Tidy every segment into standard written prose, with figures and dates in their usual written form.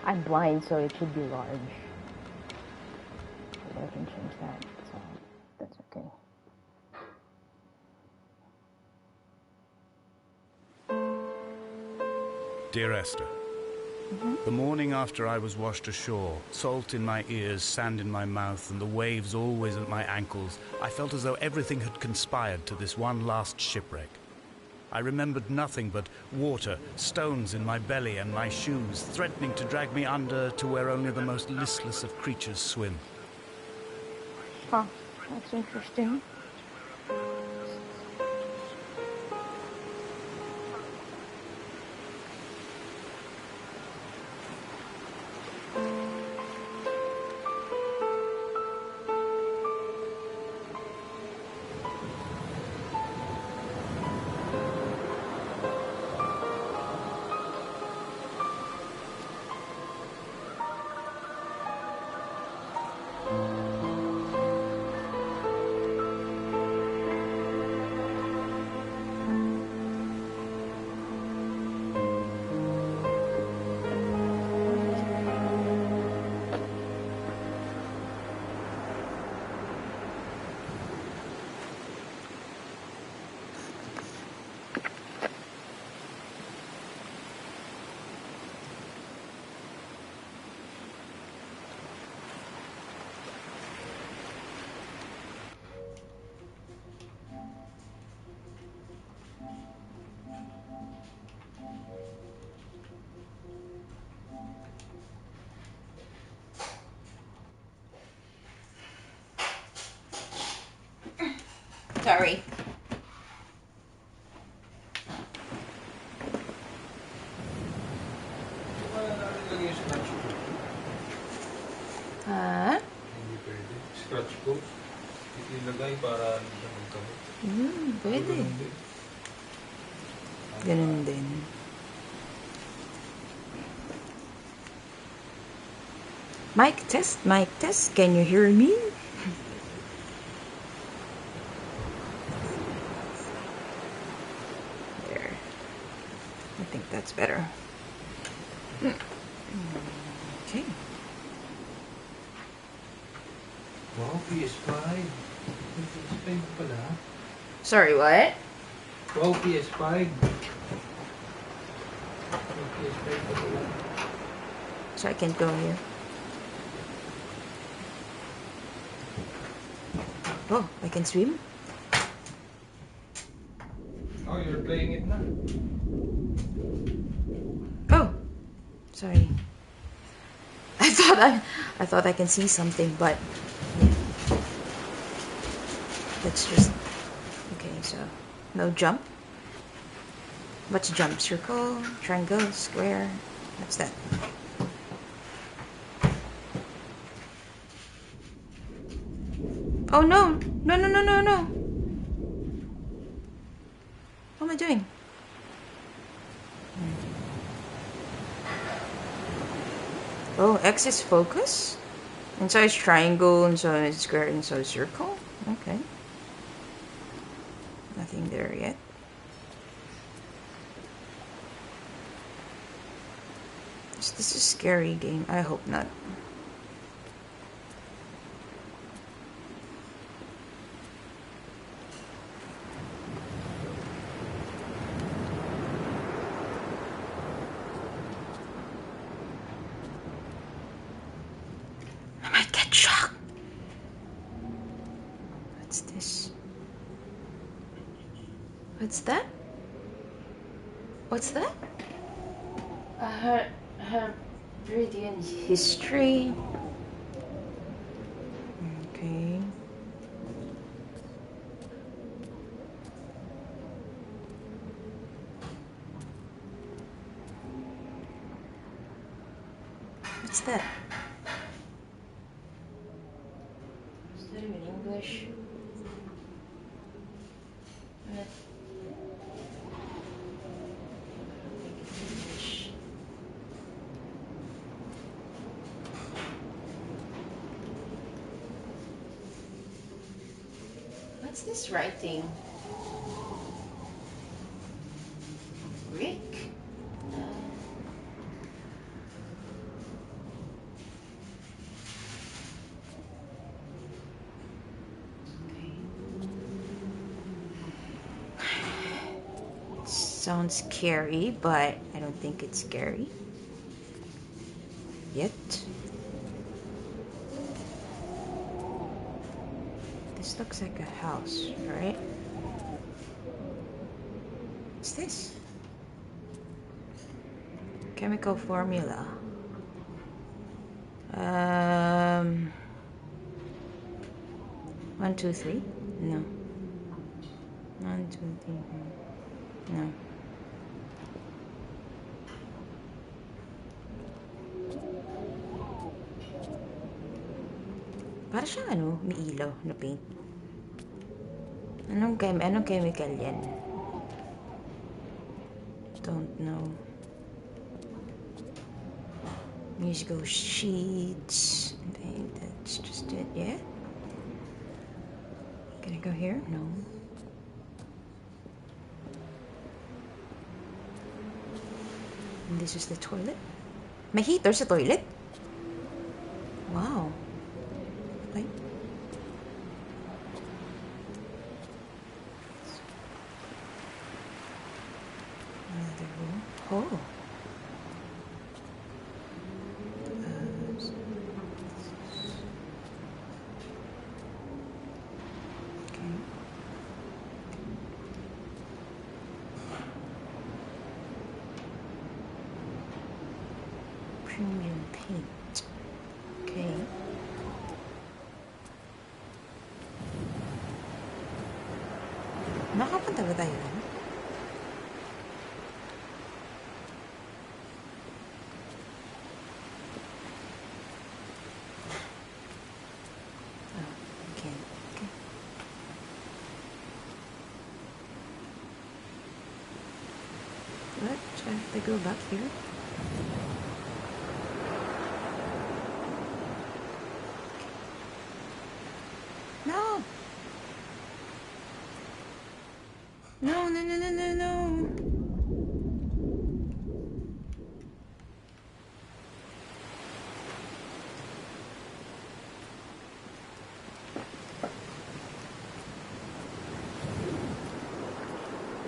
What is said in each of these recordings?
I'm blind, so it should be large. But I can change that, so that's okay. Dear Esther, the morning after I was washed ashore, salt in my ears, sand in my mouth, and the waves always at my ankles, I felt as though everything had conspired to this one last shipwreck. I remembered nothing but water, stones in my belly and my shoes, threatening to drag me under to where only the most listless of creatures swim. Huh, that's interesting. Sorry. Hindi pwede. Scratch ko. Itinagay para hindi siya magkabot. Pwede. Ganun din. Mic test, can you hear me? There. I think that's better. Okay. Wow, PS5. PS5 pala. Sorry, what? Wow, PS5. PS5 pala. So I can't go here. Oh, I can swim? Oh, you're playing it na. Oh, sorry. I thought I can see something, but yeah. Let's just okay. So no jump. What's jump? Circle, triangle, square. What's that? Oh no! No! No! No! No! No! What am I doing? Oh, X is focus, and so it's triangle, and so it's square, and so it's circle. Okay. Nothing there yet. Is this a scary game? I hope not. I might get shocked. What's this? What's that? What's that? Her Meridian history. Okay. What's that? Is that in English? What's this writing? Rick? sounds scary, but I don't think it's scary yet. This looks like a house, right? What's this? Chemical formula. 1, 2, 3? No. 1, 2, 3. No. Para siyang ano, may ilaw na paint. Anong chemical yan? Don't know. Musical sheets. I think that's just it, yeah? Can I go here? No. And this is the toilet. May heater sa toilet? Wow. Okay. Another room. Oh. Okay. Premium paint. Okay. Nakapunta ba tayo? Oh, okay. Okay. What? Do I have to go back here? No! No, no, no, no, no, no!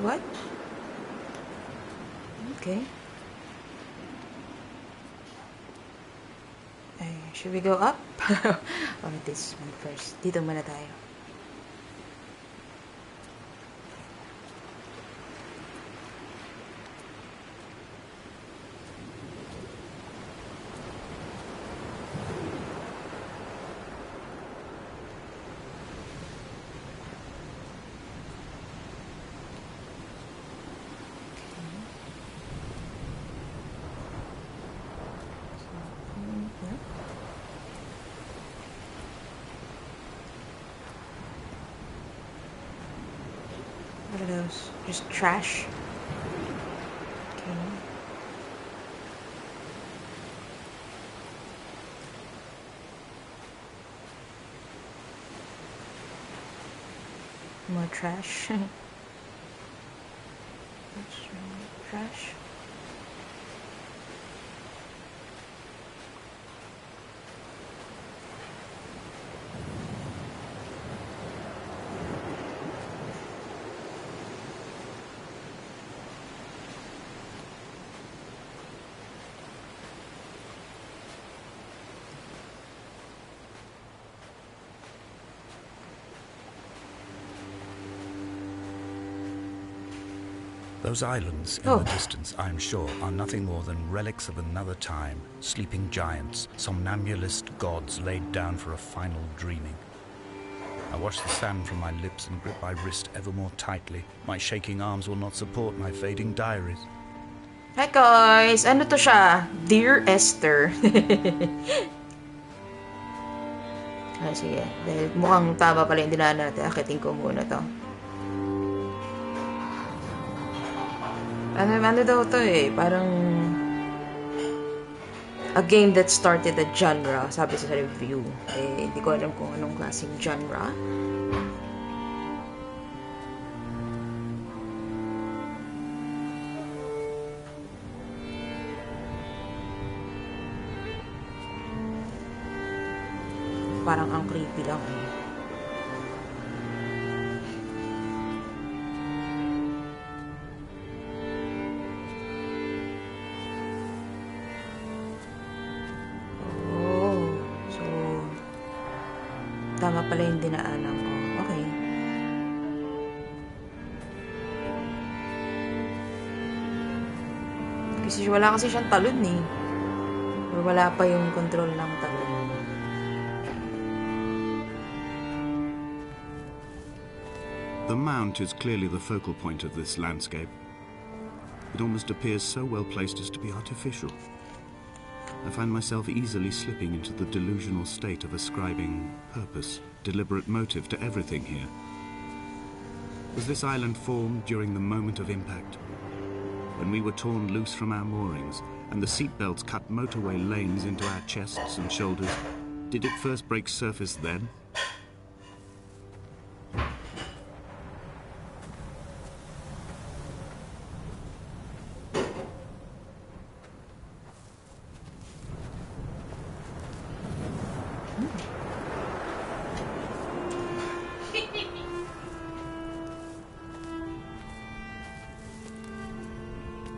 What? Okay. Should we go up? Or this one first? Dito muna tayo. What are those? Just trash? Okay. More trash. That's trash. Those islands in the distance, I'm sure, are nothing more than relics of another time, sleeping giants, somnambulist gods laid down for a final dreaming. I wash the sand from my lips and grip my wrist ever more tightly. My shaking arms will not support my fading diaries. Hi guys! Ano to siya? Dear Esther. Ah, sige. Dahil mukhang tama pala yung dinaan natin. Akitin ko muna to. Ano daw to eh? Parang a game that started a genre, sabi sa review. Eh, hindi ko alam kung anong klaseng genre. Parang ang creepy lang eh. tama pala yung dinaanan ko. Okay. Kasi wala kasi siyang talon eh. Or wala pa yung control ng talon. The mount is clearly the focal point of this landscape. It almost appears so well placed as to be artificial. I find myself easily slipping into the delusional state of ascribing purpose, deliberate motive to everything here. Was this island formed during the moment of impact? When we were torn loose from our moorings and the seatbelts cut motorway lanes into our chests and shoulders, did it first break surface then?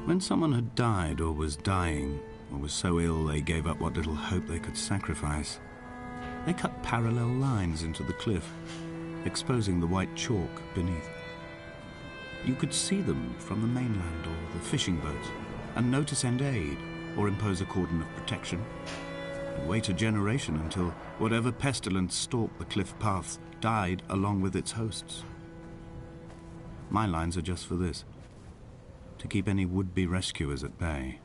When someone had died or was dying, or was so ill they gave up what little hope they could sacrifice, they cut parallel lines into the cliff, exposing the white chalk beneath. You could see them from the mainland or the fishing boats, and know to send aid or impose a cordon of protection, and wait a generation until whatever pestilence stalked the cliff paths died along with its hosts. My lines are just for this. To keep any would-be rescuers at bay.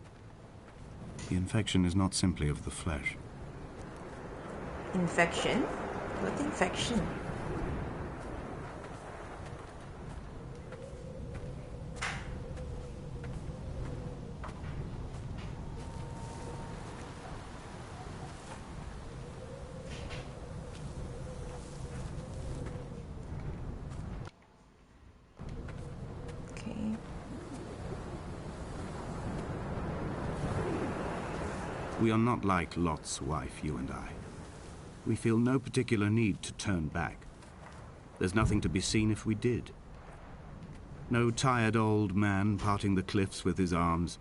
The infection is not simply of the flesh. Infection? What infection? We are not like Lot's wife, you and I. We feel no particular need to turn back. There's nothing to be seen if we did. No tired old man parting the cliffs with his arms.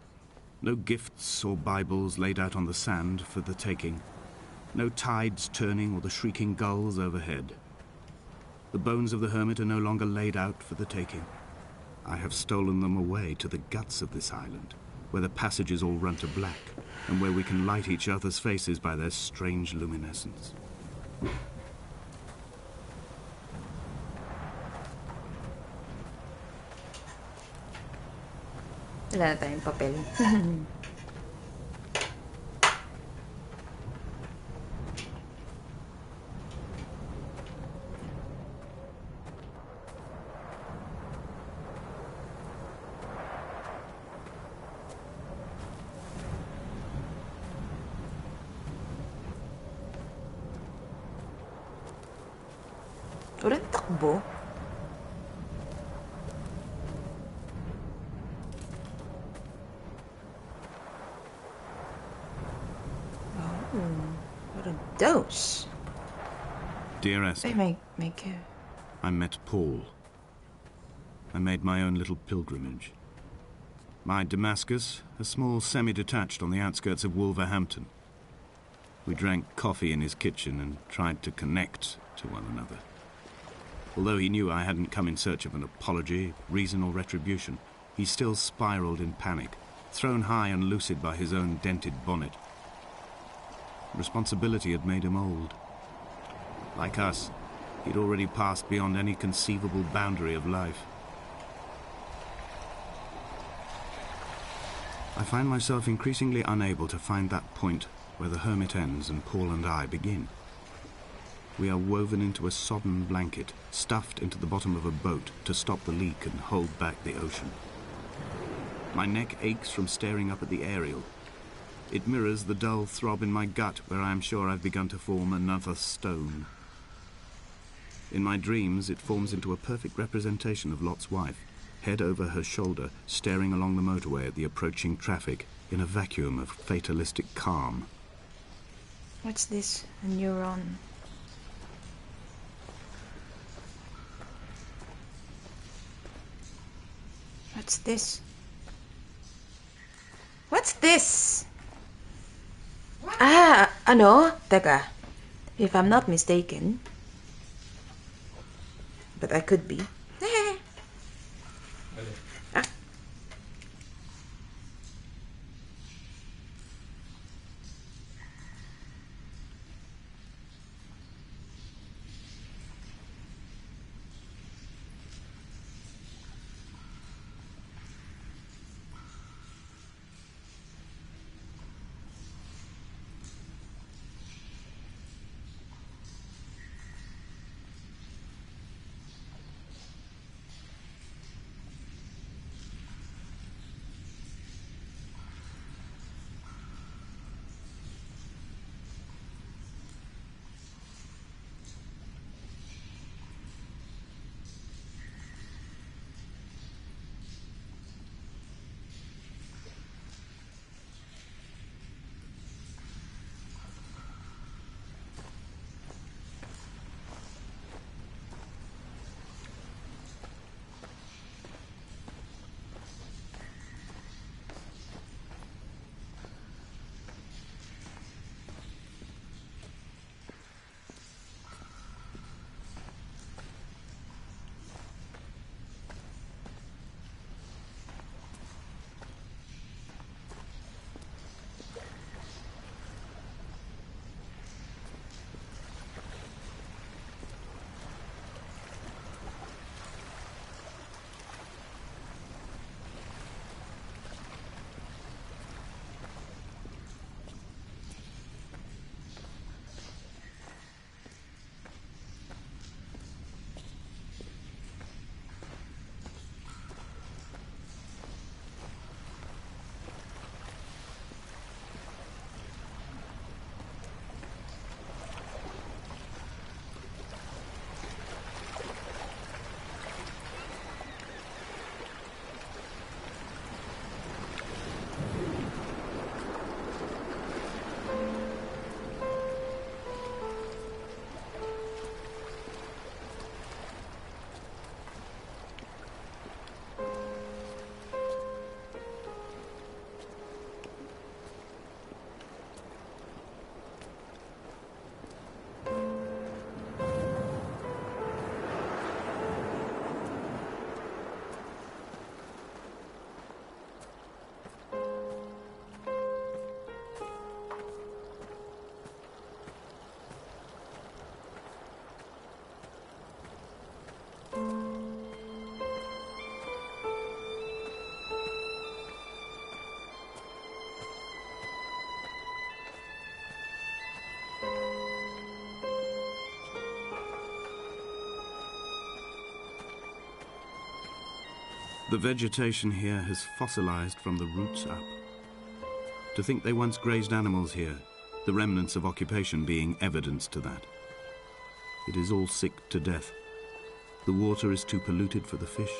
No gifts or Bibles laid out on the sand for the taking. No tides turning or the shrieking gulls overhead. The bones of the hermit are no longer laid out for the taking. I have stolen them away to the guts of this island, where the passages all run to black, and where we can light each other's faces by their strange luminescence. Wala na tayong papel. Walang takbo. Oh, what a dose. Dear Esther, Ay, I met Paul. I made my own little pilgrimage. My Damascus, a small semi-detached on the outskirts of Wolverhampton. We drank coffee in his kitchen and tried to connect to one another. Although he knew I hadn't come in search of an apology, reason or retribution, he still spiraled in panic, thrown high and lucid by his own dented bonnet. Responsibility had made him old. Like us, he'd already passed beyond any conceivable boundary of life. I find myself increasingly unable to find that point where the hermit ends and Paul and I begin. We are woven into a sodden blanket, stuffed into the bottom of a boat to stop the leak and hold back the ocean. My neck aches from staring up at the aerial. It mirrors the dull throb in my gut where I am sure I've begun to form another stone. In my dreams, it forms into a perfect representation of Lot's wife, head over her shoulder, staring along the motorway at the approaching traffic in a vacuum of fatalistic calm. What's this? A neuron. What's this? What's this? Ah, ano? Teka. If I'm not mistaken, But I could be. Alin? Ah. The vegetation here has fossilized from the roots up. To think they once grazed animals here, the remnants of occupation being evidence to that. It is all sick to death. The water is too polluted for the fish,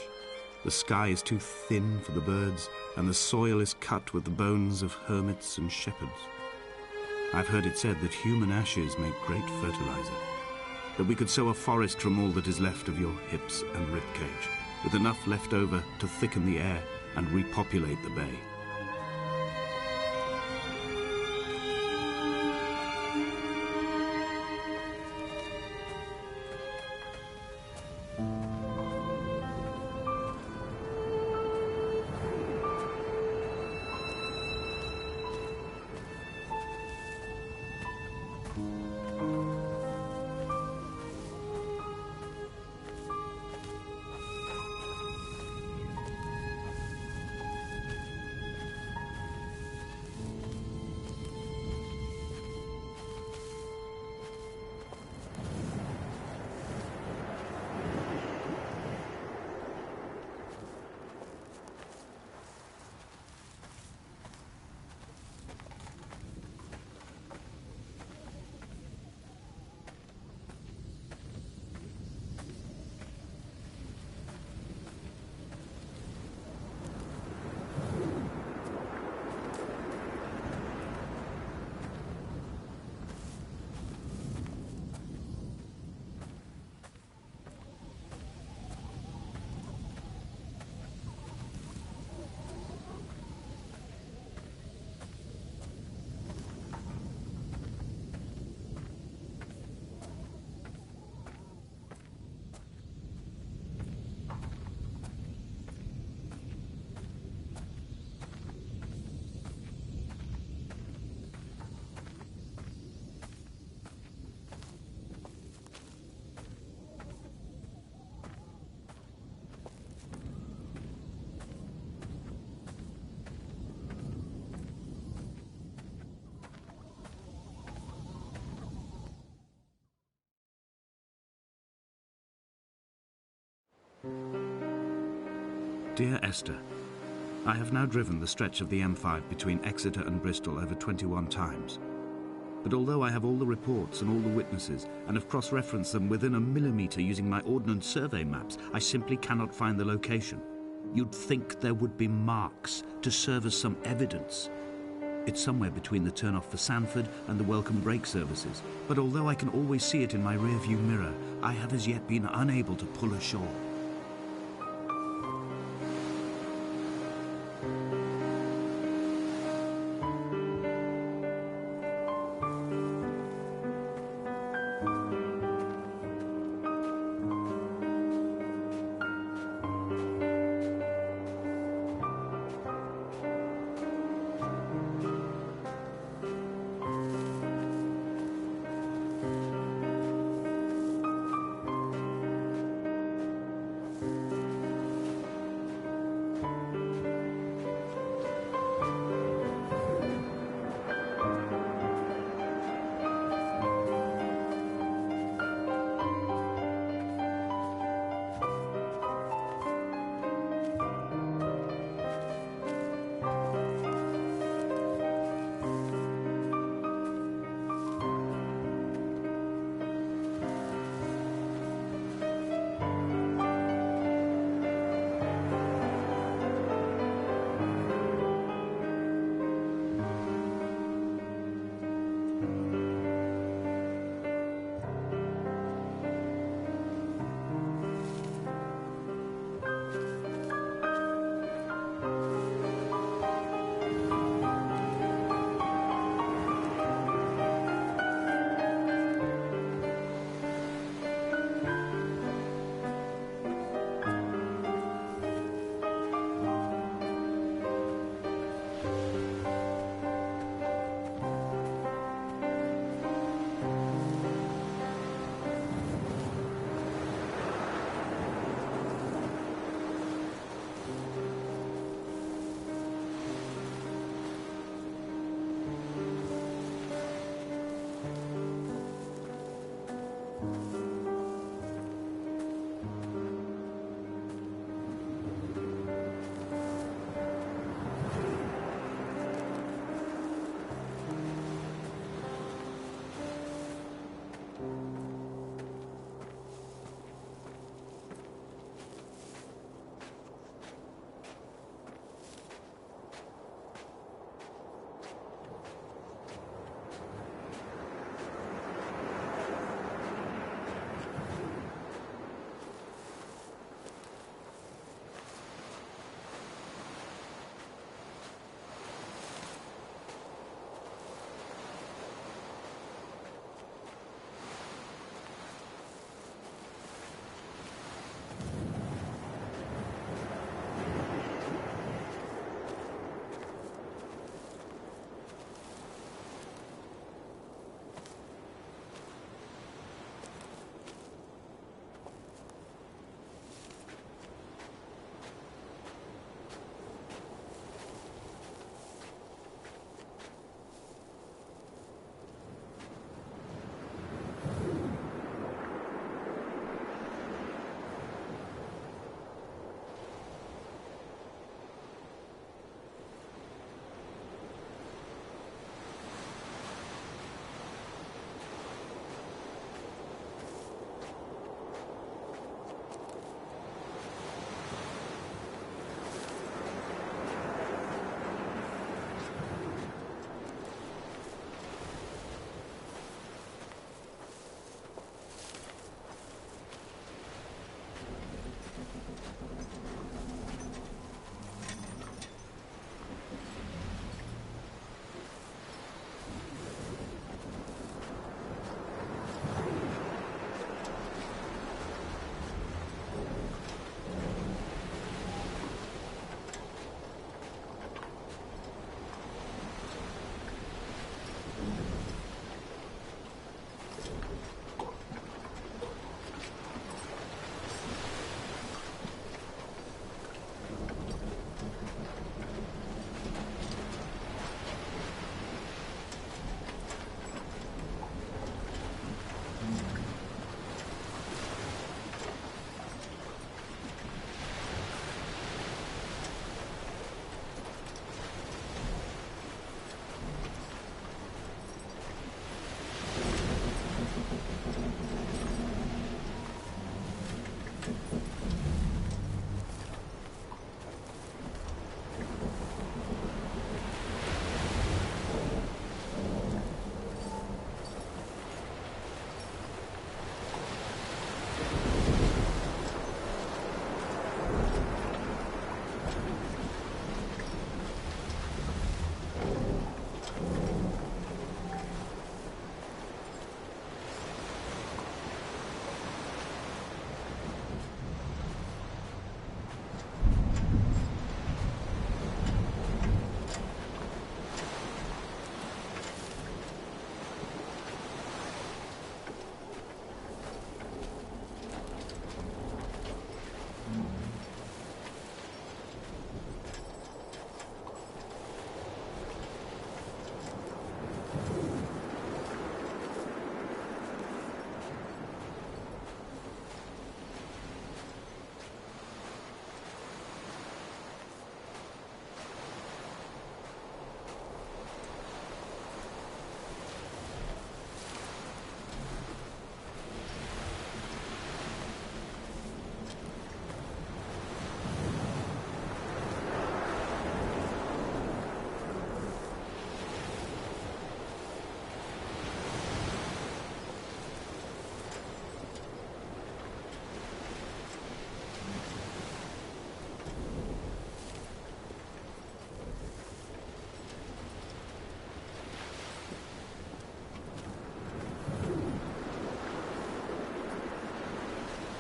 the sky is too thin for the birds, and the soil is cut with the bones of hermits and shepherds. I've heard it said that human ashes make great fertilizer, that we could sow a forest from all that is left of your hips and ribcage, with enough left over to thicken the air and repopulate the bay. Dear Esther, I have now driven the stretch of the M5 between Exeter and Bristol over 21 times. But although I have all the reports and all the witnesses and have cross-referenced them within a millimetre using my Ordnance Survey maps, I simply cannot find the location. You'd think there would be marks to serve as some evidence. It's somewhere between the turn-off for Sanford and the welcome brake services, but although I can always see it in my rear-view mirror, I have as yet been unable to pull ashore.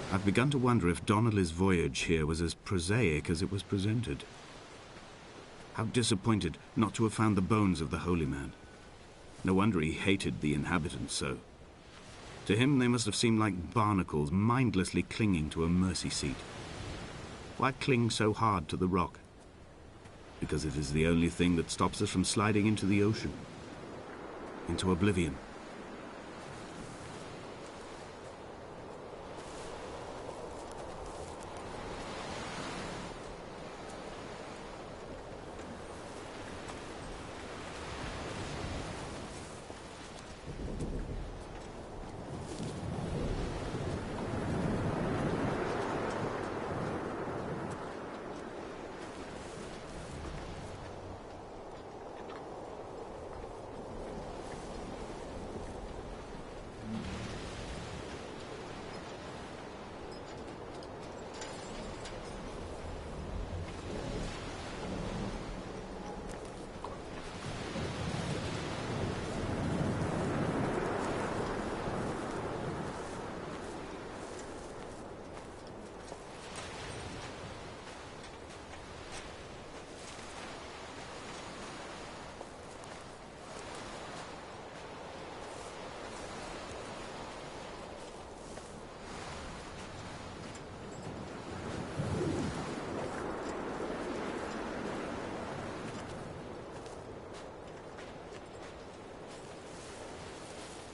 I've begun to wonder if Donnelly's voyage here was as prosaic as it was presented. How disappointed not to have found the bones of the holy man. No wonder he hated the inhabitants so. To him they must have seemed like barnacles mindlessly clinging to a mercy seat. Why cling so hard to the rock? Because it is the only thing that stops us from sliding into the ocean, into oblivion.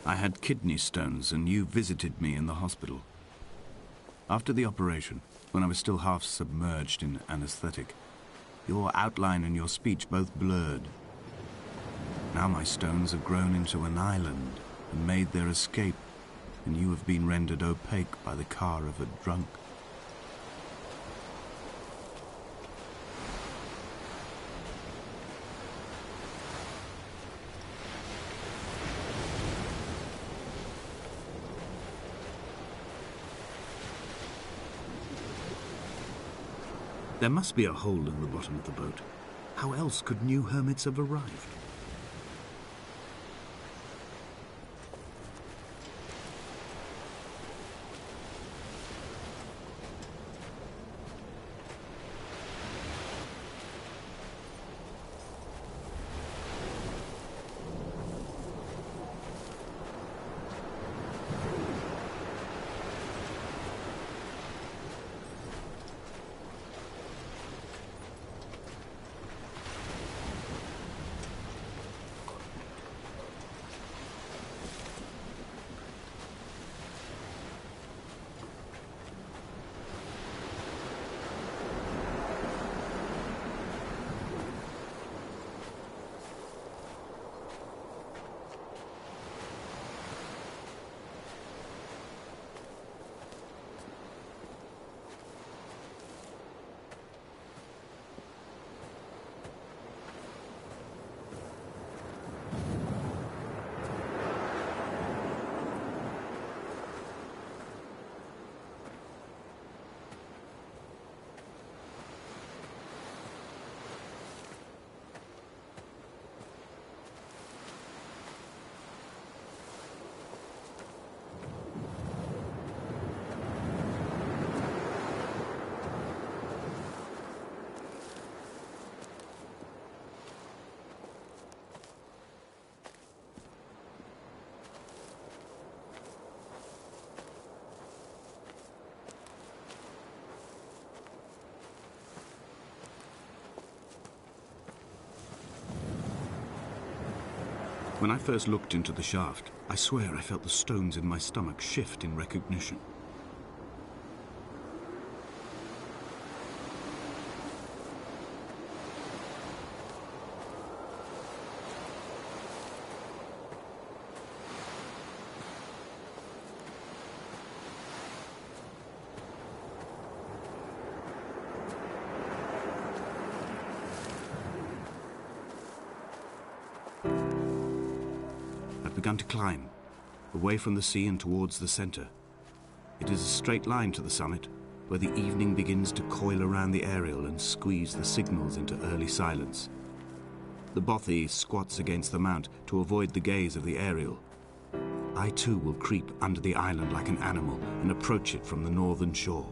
I had kidney stones and you visited me in the hospital. After the operation, when I was still half submerged in anesthetic, your outline and your speech both blurred. Now my stones have grown into an island and made their escape, and you have been rendered opaque by the car of a drunk. There must be a hole in the bottom of the boat. How else could new hermits have arrived? When I first looked into the shaft, I swear I felt the stones in my stomach shift in recognition. Begun to climb, away from the sea and towards the center. It is a straight line to the summit, where the evening begins to coil around the aerial and squeeze the signals into early silence. The bothy squats against the mount to avoid the gaze of the aerial. I too will creep under the island like an animal and approach it from the northern shore.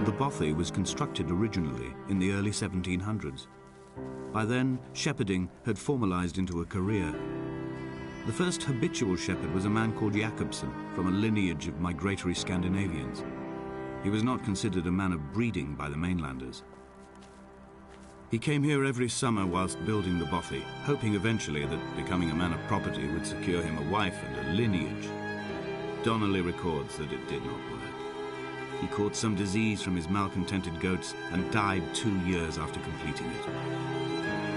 The bothy was constructed originally in the early 1700s. By then, shepherding had formalized into a career. The first habitual shepherd was a man called Jakobsen, from a lineage of migratory Scandinavians. He was not considered a man of breeding by the mainlanders. He came here every summer whilst building the bothy, hoping eventually that becoming a man of property would secure him a wife and a lineage. Donnelly records that it did not work. He caught some disease from his malcontented goats and died 2 years after completing it.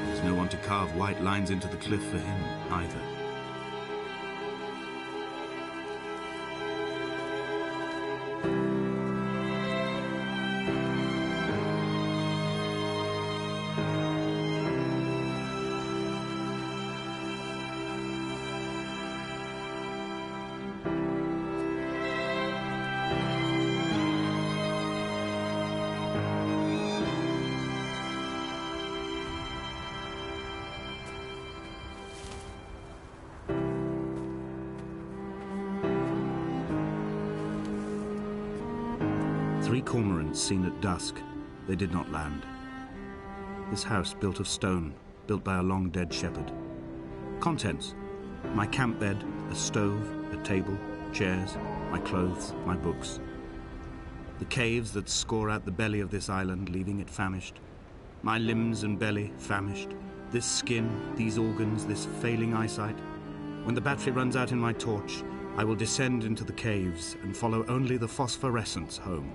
There's no one to carve white lines into the cliff for him either. Three cormorants seen at dusk. They did not land. This house built of stone, built by a long-dead shepherd. Contents: my camp bed, a stove, a table, chairs, my clothes, my books. The caves that score out the belly of this island, leaving it famished. My limbs and belly famished. This skin, these organs, this failing eyesight. When the battery runs out in my torch, I will descend into the caves and follow only the phosphorescence home.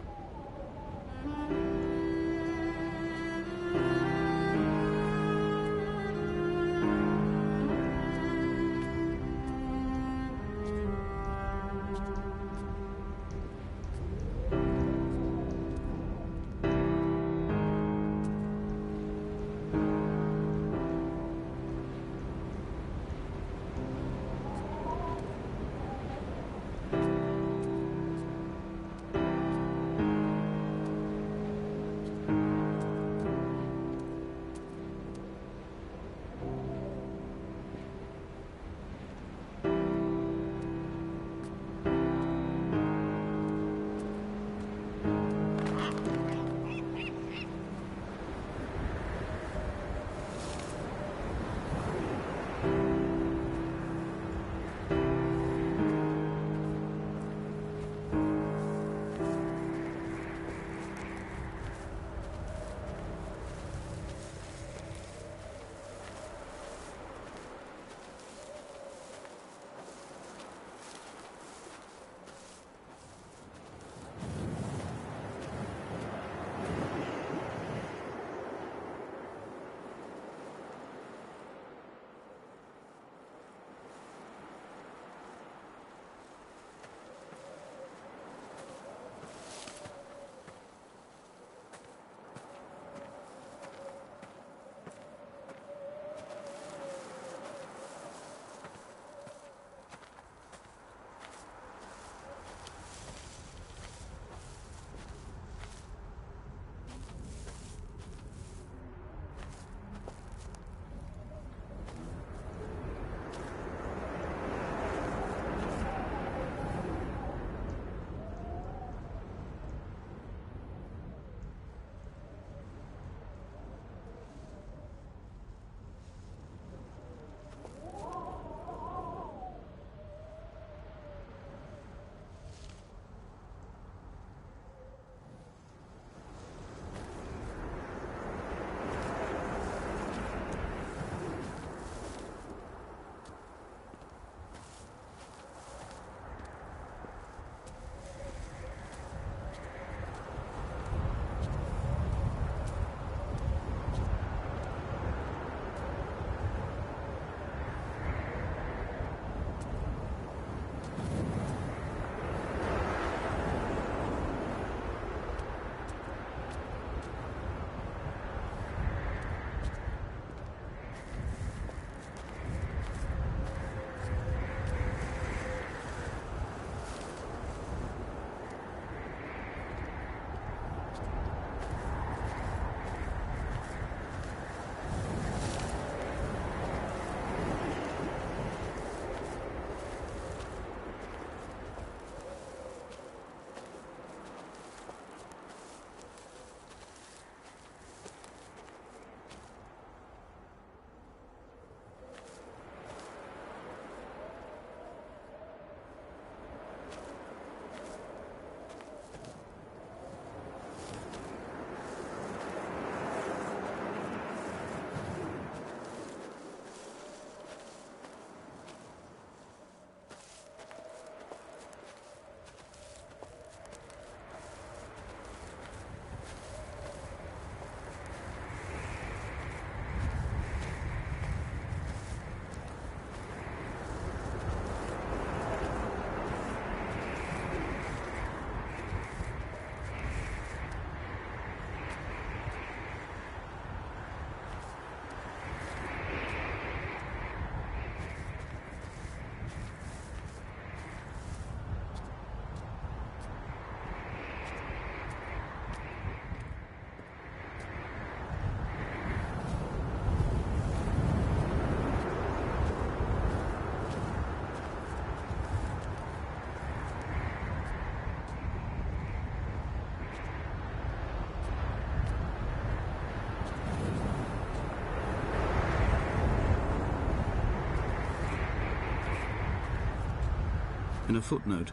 In a footnote,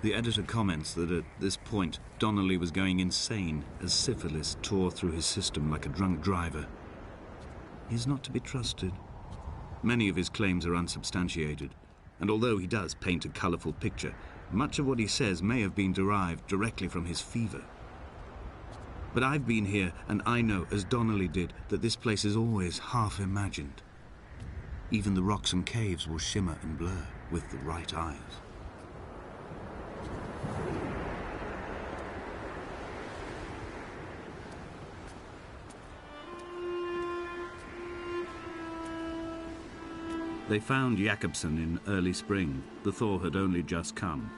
the editor comments that at this point, Donnelly was going insane as syphilis tore through his system like a drunk driver. He is not to be trusted. Many of his claims are unsubstantiated, and although he does paint a colourful picture, much of what he says may have been derived directly from his fever. But I've been here, and I know, as Donnelly did, that this place is always half imagined. Even the rocks and caves will shimmer and blur with the right eyes. They found Jakobsen in early spring. The thaw had only just come.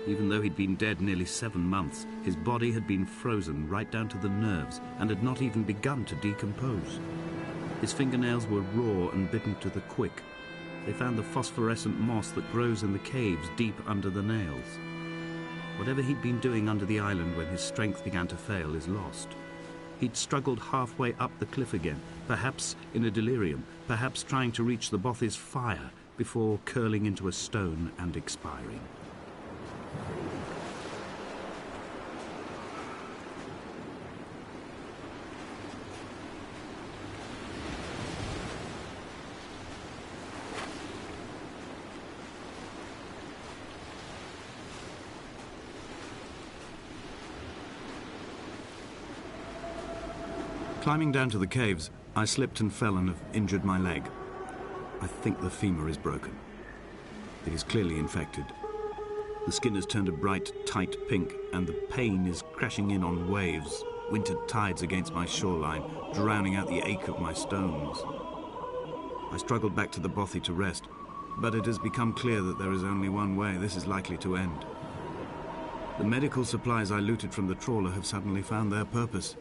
Even though he'd been dead nearly 7 months, his body had been frozen right down to the nerves and had not even begun to decompose. His fingernails were raw and bitten to the quick. They found the phosphorescent moss that grows in the caves deep under the nails. Whatever he'd been doing under the island when his strength began to fail is lost. He'd struggled halfway up the cliff again, perhaps in a delirium, perhaps trying to reach the Bothy's fire before curling into a stone and expiring. Climbing down to the caves, I slipped and fell and have injured my leg. I think the femur is broken. It is clearly infected. The skin has turned a bright, tight pink, and the pain is crashing in on waves, winter tides against my shoreline, drowning out the ache of my stones. I struggled back to the Bothy to rest, but it has become clear that there is only one way this is likely to end. The medical supplies I looted from the trawler have suddenly found their purpose.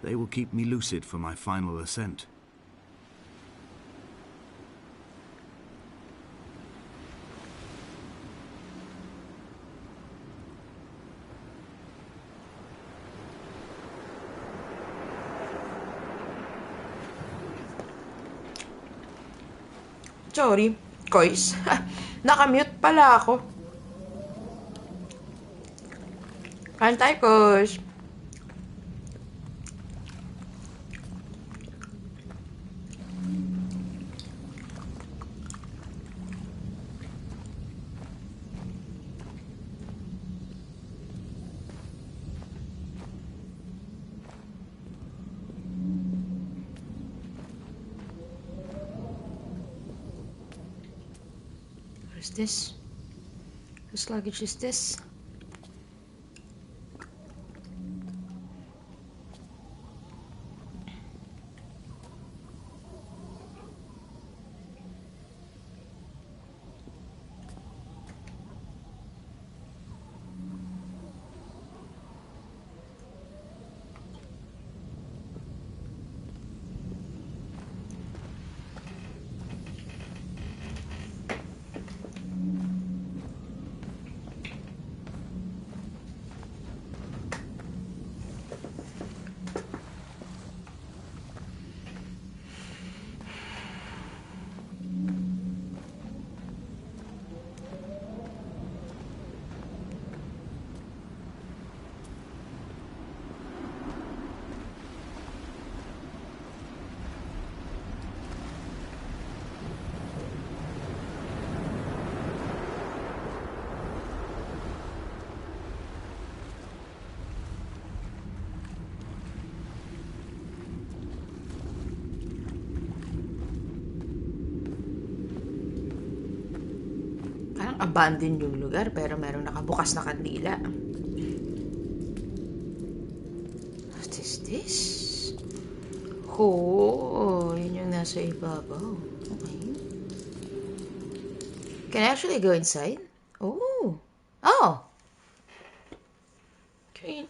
They will keep me lucid for my final ascent. Sorry, guys. Nakamute pala ako. Kain tayo, guys. What is this? Whose luggage is this? Abandoned yung lugar pero merong nakabukas na kandila. What is this? Oh, yun yung nasa ibabaw. Okay. Can I actually go inside? Oh. Oh. Okay.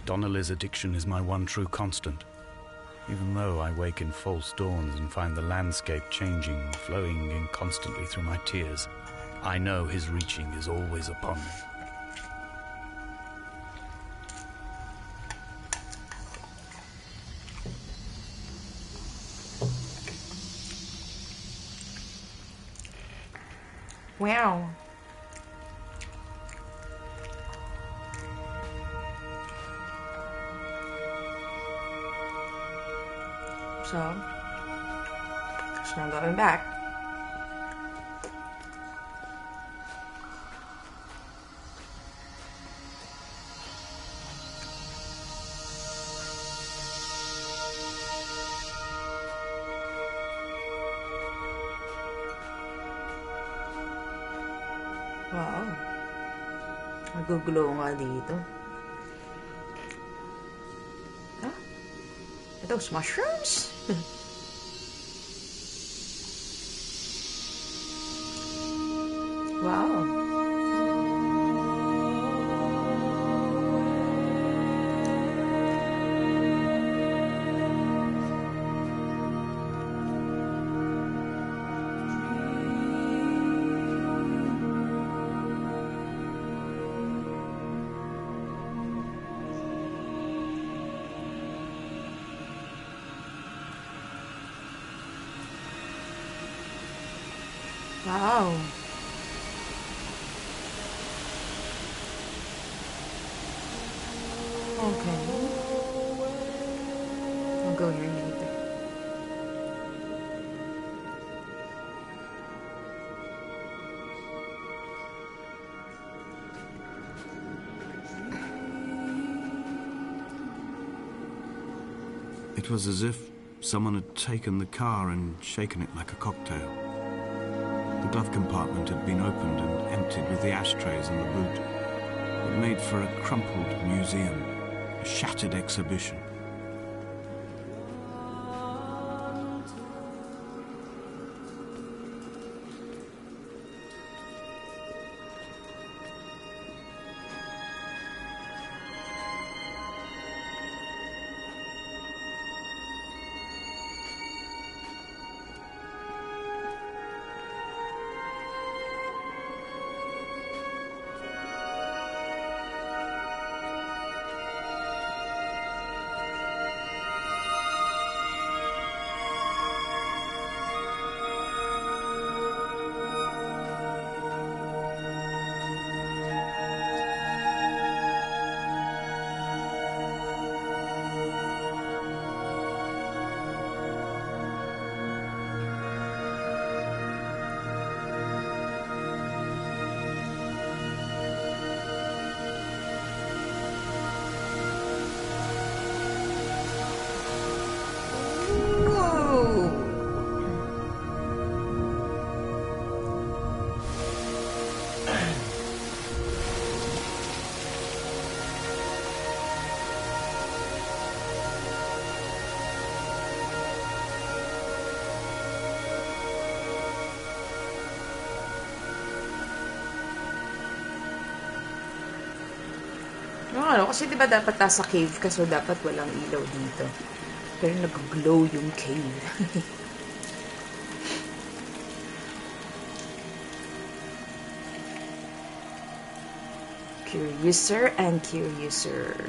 Donnelly's addiction is my one true constant. Even though I wake in false dawns and find the landscape changing, flowing in constantly through my tears, I know his reaching is always upon me. Wow. So, there's no going back. Wow. Nagugulo nga dito. Huh? Are those mushrooms? Wow. Wow. Okay. I'll go here later. It was as if someone had taken the car and shaken it like a cocktail. The glove compartment had been opened and emptied with the ashtrays and the boot. It made for a crumpled museum, a shattered exhibition. Kasi diba dapat nasa cave ka, so dapat walang ilaw dito. Pero nag-glow yung cave. Curiouser and curiouser.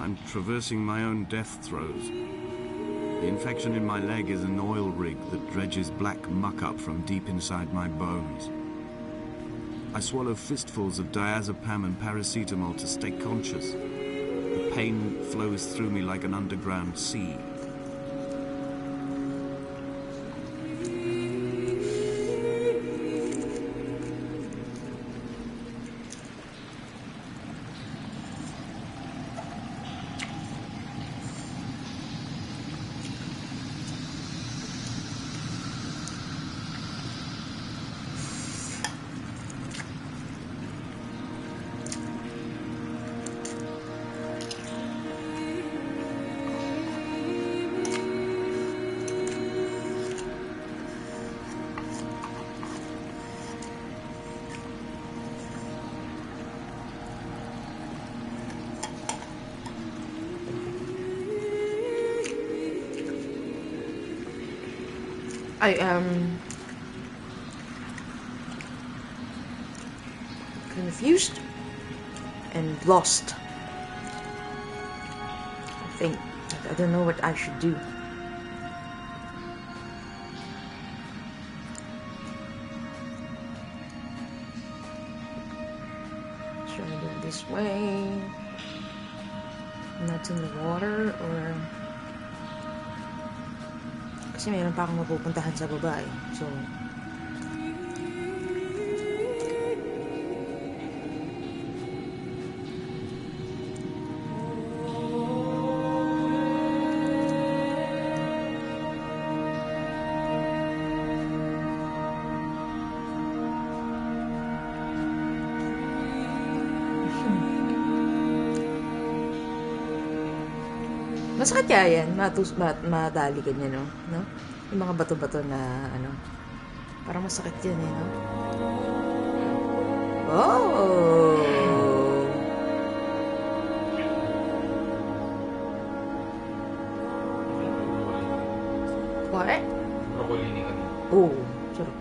I'm traversing my own death throes. The infection in my leg is an oil rig that dredges black muck up from deep inside my bones. I swallow fistfuls of diazepam and paracetamol to stay conscious. The pain flows through me like an underground sea. I am confused and lost. I don't know what I should do. Should I do it this way? Not in the water, or... Kasi meron pa akong mapupuntahan sa baba eh. So, masakit kaya yan, madali ka niya, no? Yung mga bato-bato na, parang masakit yan eh, no? Oh! What? Broccoli ni kanina. Oh, sarap.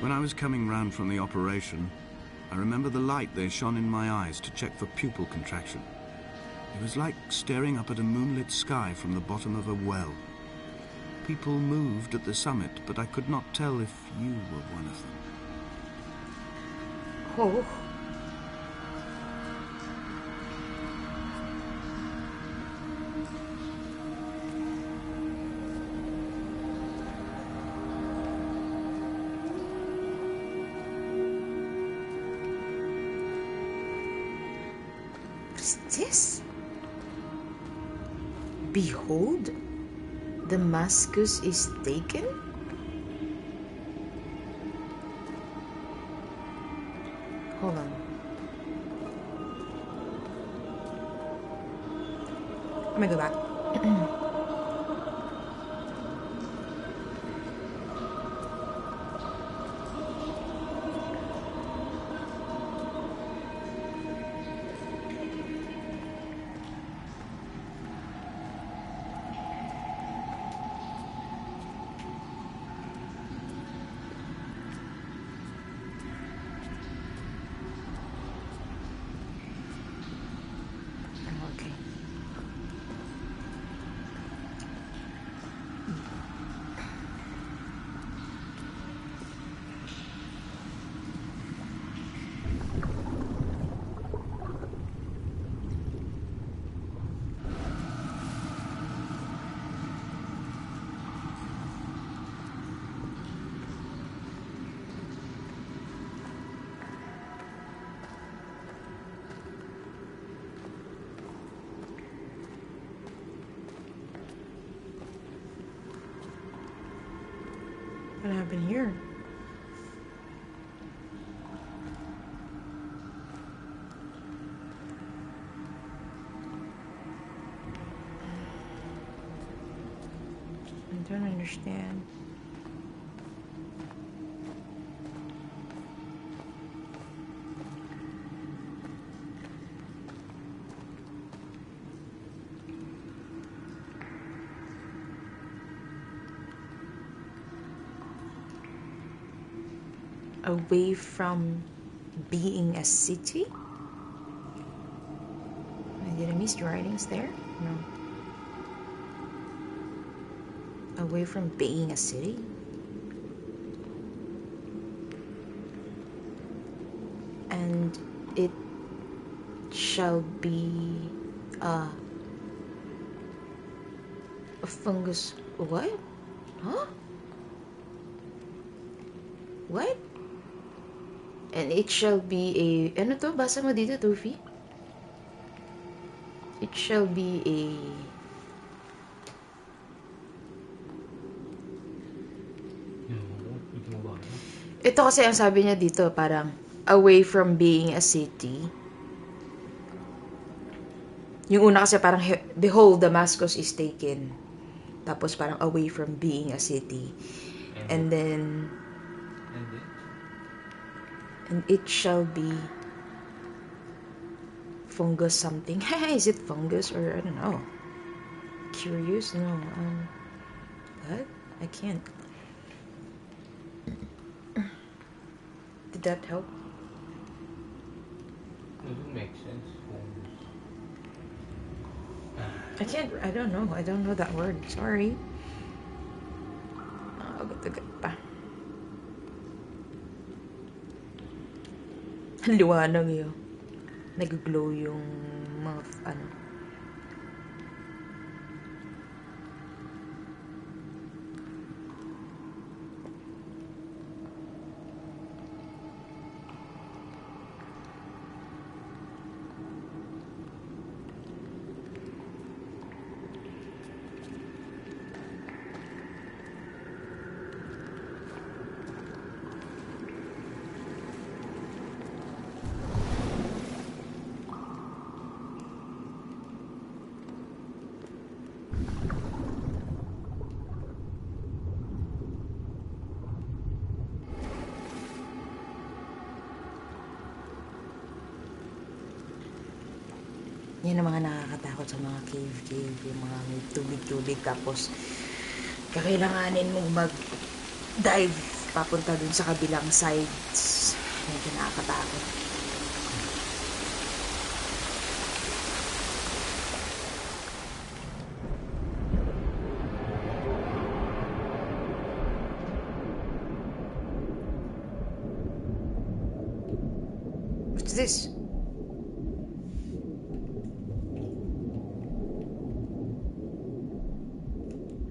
When I was coming round from the operation, I remember the light they shone in my eyes to check for pupil contraction. It was like staring up at a moonlit sky from the bottom of a well. People moved at the summit, but I could not tell if you were one of them. Oh. What is this? Behold, Damascus is taken? Hold on. Let me go back. Okay. What happened here? I don't understand. Away from being a city? Did I miss the writings there? No. Away from being a city? And it shall be a fungus. What? Huh? What? And it shall be a... Ano to? Basa mo dito, Tufi? It shall be a... Ito kasi ang sabi niya dito, parang away from being a city. Yung una kasi parang, behold, Damascus is taken. Tapos parang away from being a city. And then... And it shall be fungus something. Is it fungus or I don't know. Curious? No. What? I can't. Did that help? Doesn't make sense. I can't. I don't know. I don't know that word. Sorry. Agad-agad pa. Ang liwanag yun. Nag-glow yung mga ano. Yan ang mga nakakatakot sa mga cave, yung mga may tubig-tubig, tapos kakailanganin mong mag-dive papunta dun sa kabilang sides. Medyo nakakatakot. What's this?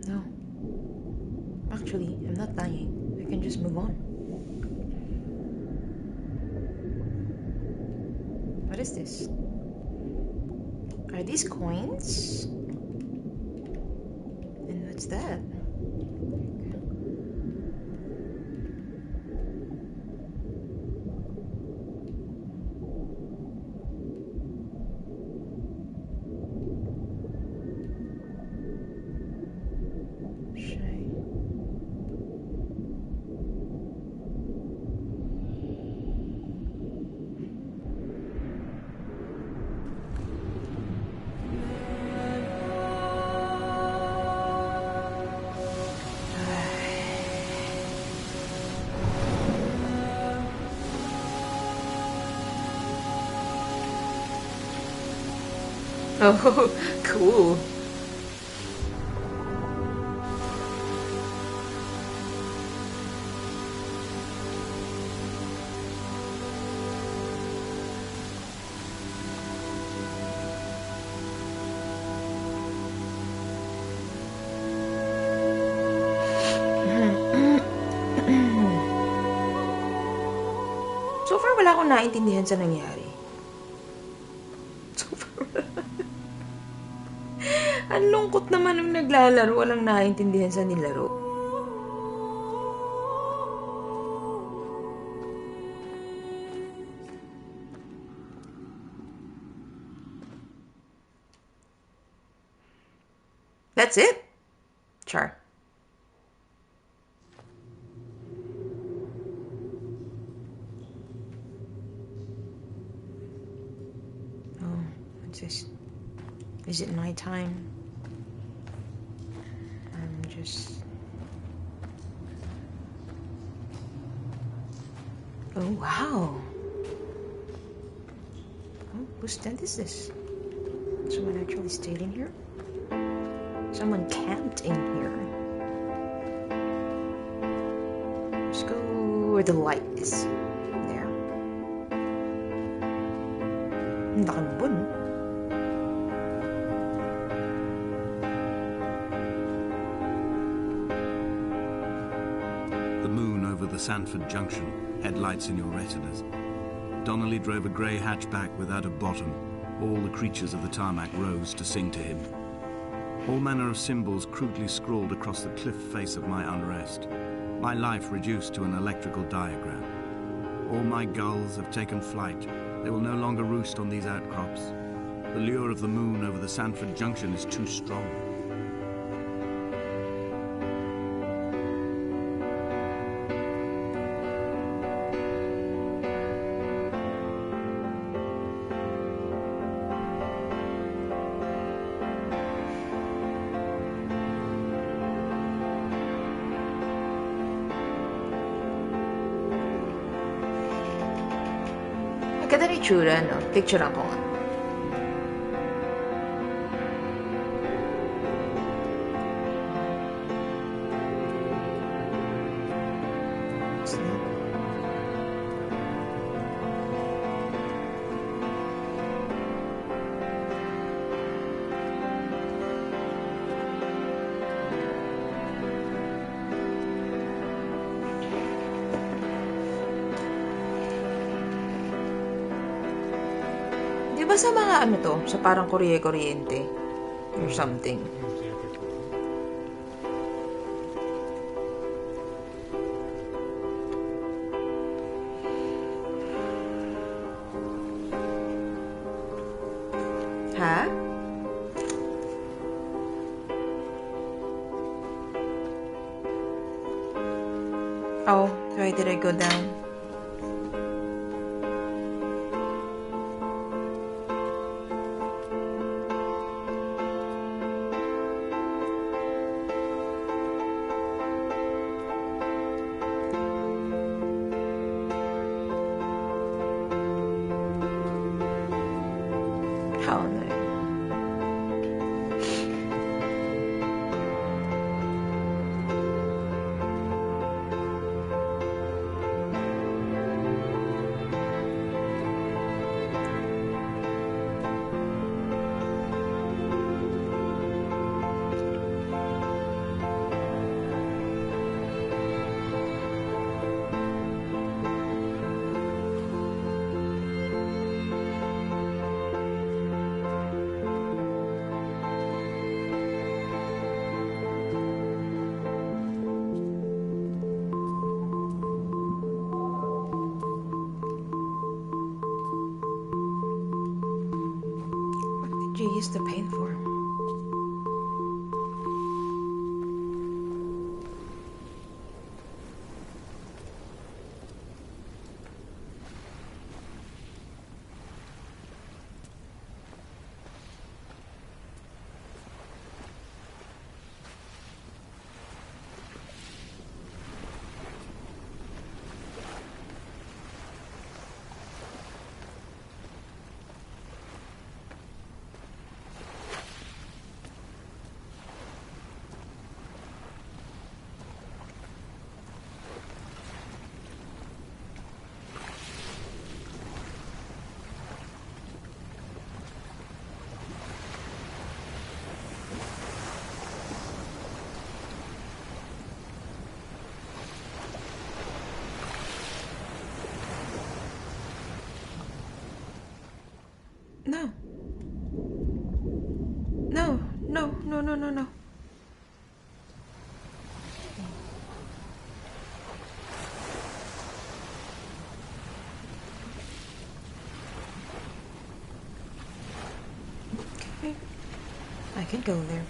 No. Actually, I'm not dying. I can just move on. What is this? Are these coins? And what's that? Oh, cool. So far, wala akong naintindihan sa nangyari. So far, ang lungkot naman ng naglalaro, walang naintindihan sa nilaro. That's it? Char. Oh, what's this? Is it nighttime? I'm just... Oh, wow. Oh, whose tent is this? Someone actually stayed in here? Someone camped in here. Let's go where the light is. There. Ang laking bun. The moon over the Sanford Junction, headlights in your retinas. Donnelly drove a grey hatchback without a bottom. All the creatures of the tarmac rose to sing to him. All manner of symbols crudely scrawled across the cliff face of my unrest. My life reduced to an electrical diagram. All my gulls have taken flight. They will no longer roost on these outcrops. The lure of the moon over the Sanford Junction is too strong. Ang ganda ni Chura, no? Picture ako nga. Di ba sa mga ano to? Sa parang Korye-Kuryente? Or something. Ha? Oh, why did I go down? How annoying. What did you use the paint for? No. No, no, no, no, no, no. Okay. I can go there.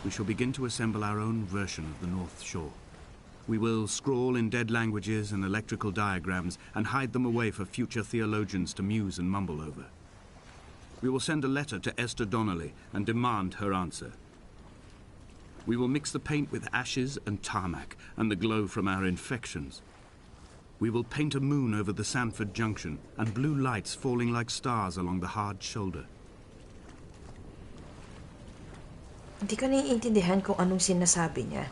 we shall begin to assemble our own version of the North Shore. We will scrawl in dead languages and electrical diagrams and hide them away for future theologians to muse and mumble over. We will send a letter to Esther Donnelly and demand her answer. We will mix the paint with ashes and tarmac and the glow from our infections. We will paint a moon over the Sanford Junction and blue lights falling like stars along the hard shoulder. Hindi ko naiintindihan kung anong sinasabi niya.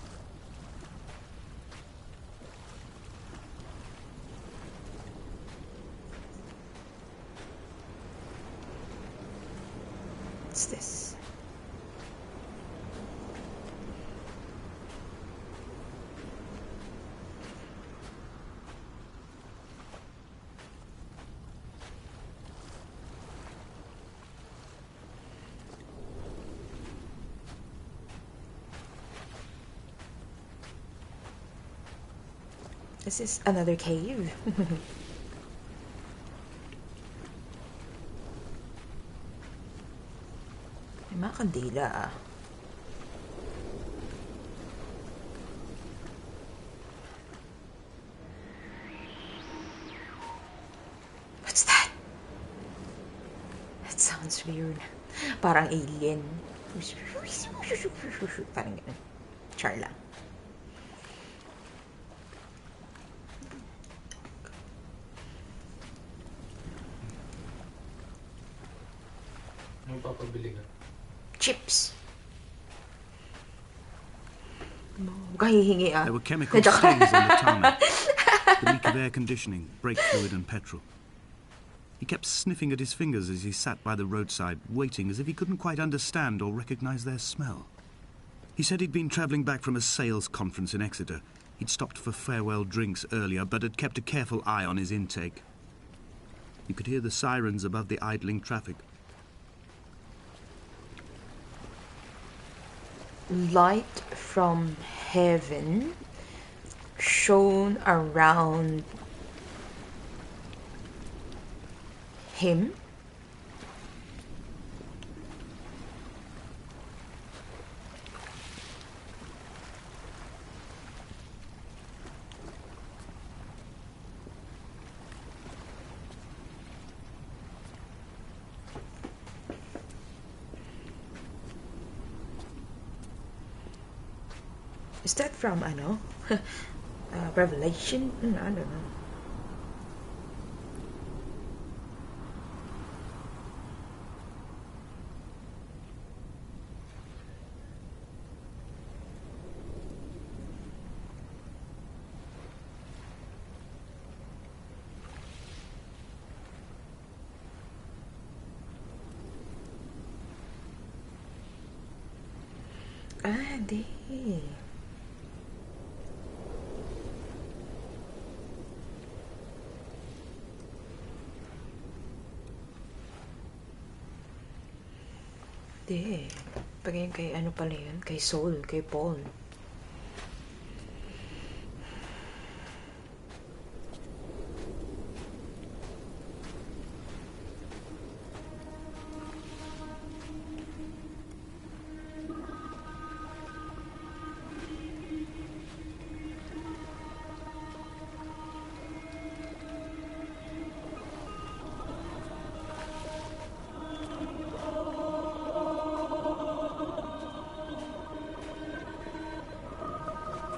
What's this? This is another cave. May mga kandila ah. What's that? That sounds weird. Parang alien. Parang ganun. Char lang. Ano papabili ka? Chips. Kahihingi ah. There were chemical stains on the tarmac, the leak of air conditioning, brake fluid and petrol. He kept sniffing at his fingers as he sat by the roadside, waiting as if he couldn't quite understand or recognize their smell. He said he'd been travelling back from a sales conference in Exeter. He'd stopped for farewell drinks earlier, but had kept a careful eye on his intake. You could hear the sirens above the idling traffic. Light from heaven shone around him. Is that from Revelation? I don't know. Di. Di. Pagay kay ano pala yun? Kay Saul, kay Paul.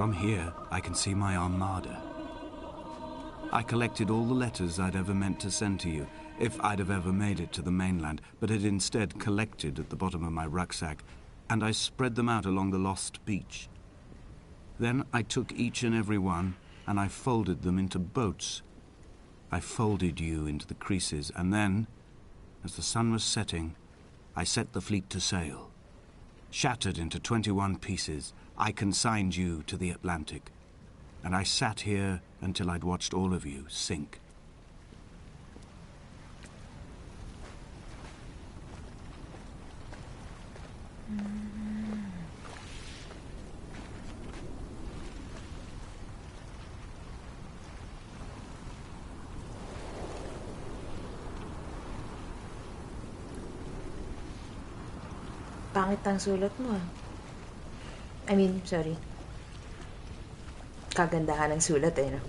From here, I can see my armada. I collected all the letters I'd ever meant to send to you, if I'd have ever made it to the mainland, but had instead collected at the bottom of my rucksack, and I spread them out along the lost beach. Then I took each and every one, and I folded them into boats. I folded you into the creases, and then, as the sun was setting, I set the fleet to sail. Shattered into 21 pieces, I consigned you to the Atlantic, and I sat here until I'd watched all of you sink. Pangit ang sulat mo ah. I mean, sorry. Kagandahan ng sulat eh, no?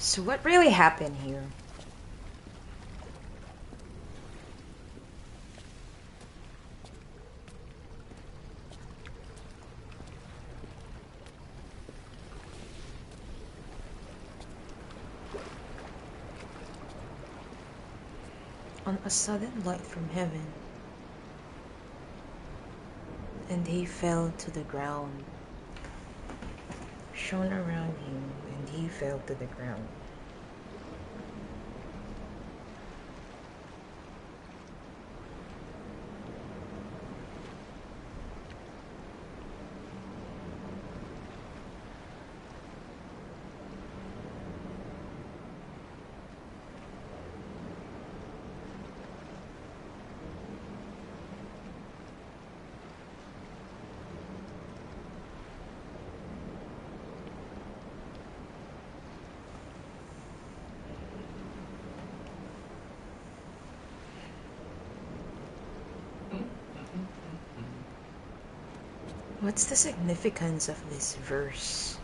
So what really happened here? On a sudden light from heaven, and he fell to the ground. Shone around him, and he fell to the ground. What's the significance of this verse?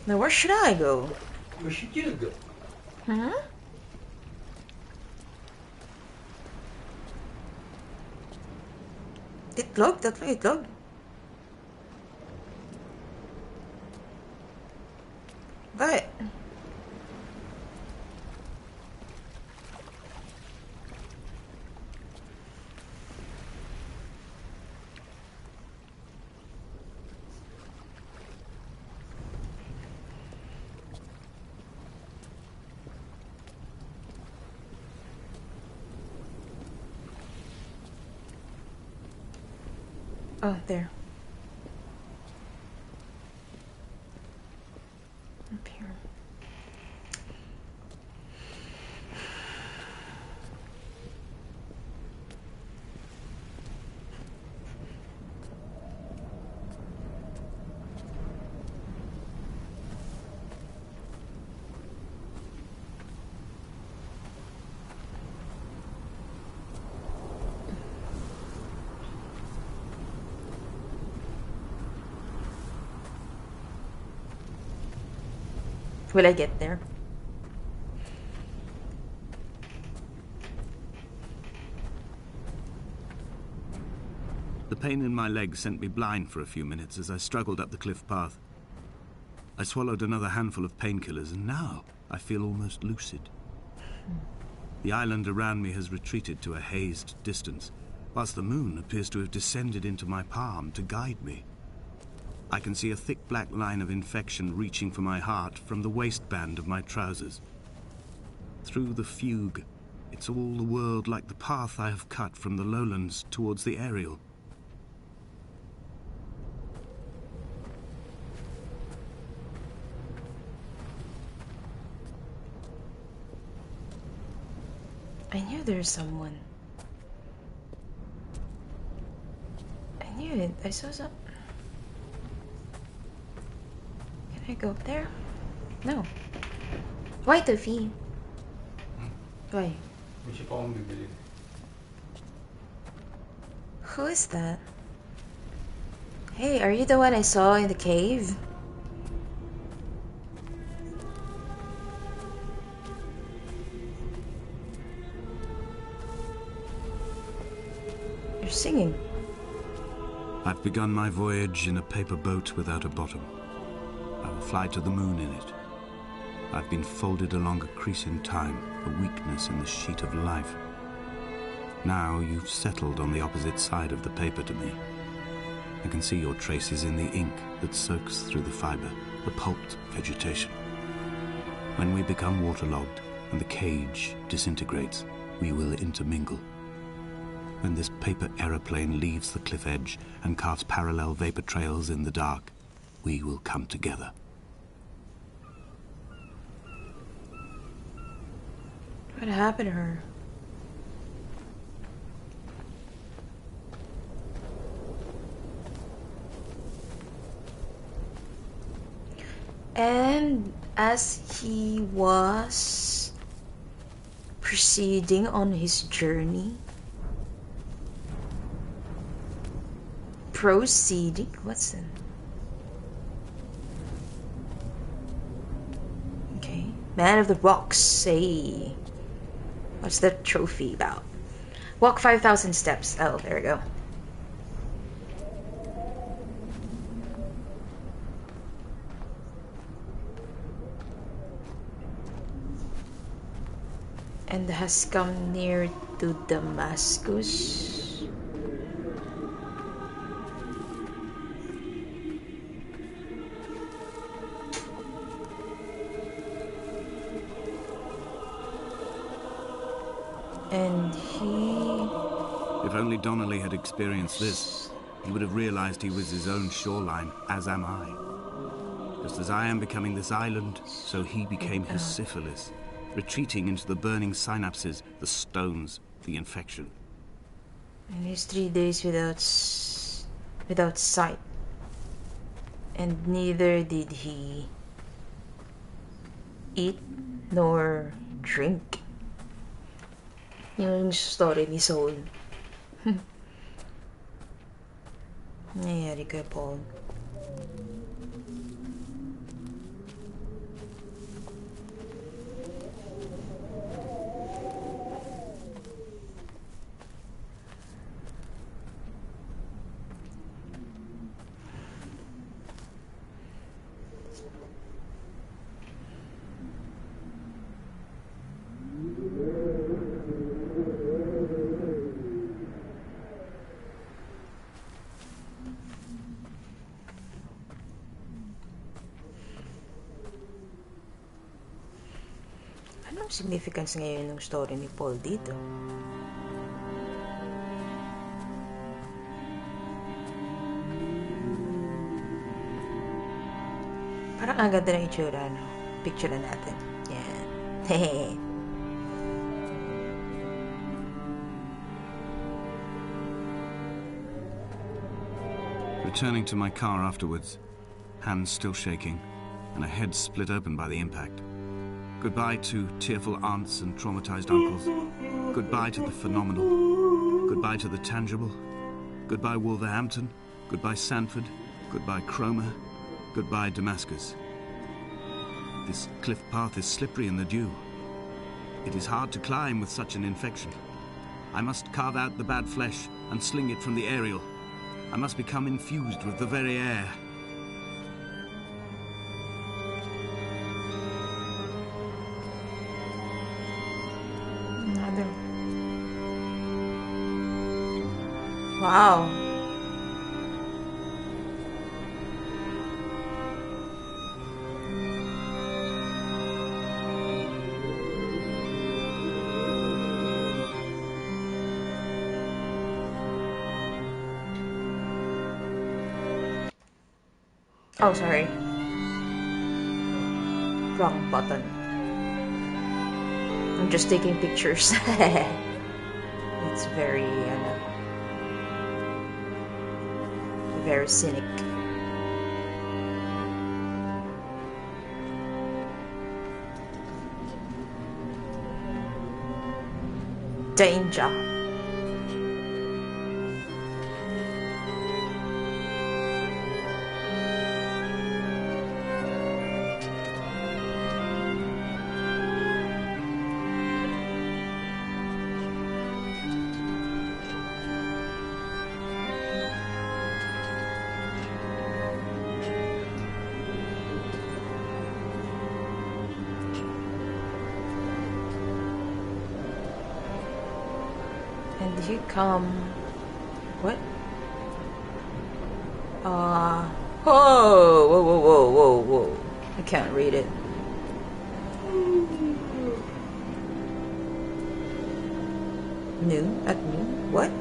Now where should I go? Where should you go? Huh? Itlog? Tatlo itlog? Bakit? Oh, there. Up here. Will I get there? The pain in my leg sent me blind for a few minutes as I struggled up the cliff path. I swallowed another handful of painkillers, and now I feel almost lucid. The island around me has retreated to a hazed distance, whilst the moon appears to have descended into my palm to guide me. I can see a thick black line of infection reaching for my heart from the waistband of my trousers. Through the fugue, it's all the world like the path I have cut from the lowlands towards the aerial. I knew there's someone. I knew it. I saw some. Can I go up there? No. Why, Tuffy? Why? May siya pa akong bibili. Who is that? Hey, are you the one I saw in the cave? You're singing. I've begun my voyage in a paper boat without a bottom. I will fly to the moon in it. I've been folded along a crease in time, a weakness in the sheet of life. Now you've settled on the opposite side of the paper to me. I can see your traces in the ink that soaks through the fiber, the pulped vegetation. When we become waterlogged and the cage disintegrates, we will intermingle. When this paper aeroplane leaves the cliff edge and carves parallel vapor trails in the dark, we will come together. What happened to her? And as he was proceeding on his journey, what's that? Okay, Man of the Rocks, say, what's that trophy about? Walk 5,000 steps. Oh, there we go. And has come near to Damascus. And If only Donnelly had experienced this, he would have realized he was his own shoreline, as am I. Just as I am becoming this island, so he became his syphilis, retreating into the burning synapses, the stones, the infection. And he's 3 days without sight. And neither did he eat nor drink. Yung story ni Soul. Nangyayari kay Paul. Anong significance ngayon ng story ni Paul dito? Parang ang ganda ng itsura, no? Picture na natin. Yan. Hehe. Returning to my car afterwards, hands still shaking, and a head split open by the impact. Goodbye to tearful aunts and traumatized uncles. Goodbye to the phenomenal. Goodbye to the tangible. Goodbye Wolverhampton. Goodbye Sanford. Goodbye Cromer. Goodbye Damascus. This cliff path is slippery in the dew. It is hard to climb with such an infection. I must carve out the bad flesh and sling it from the aerial. I must become infused with the very air. Wow. Oh, sorry. Wrong button. I'm just taking pictures. It's very scenic. Danger. Did you come? What? Whoa, whoa, whoa, whoa, whoa, whoa. I can't read it. New? At new? What?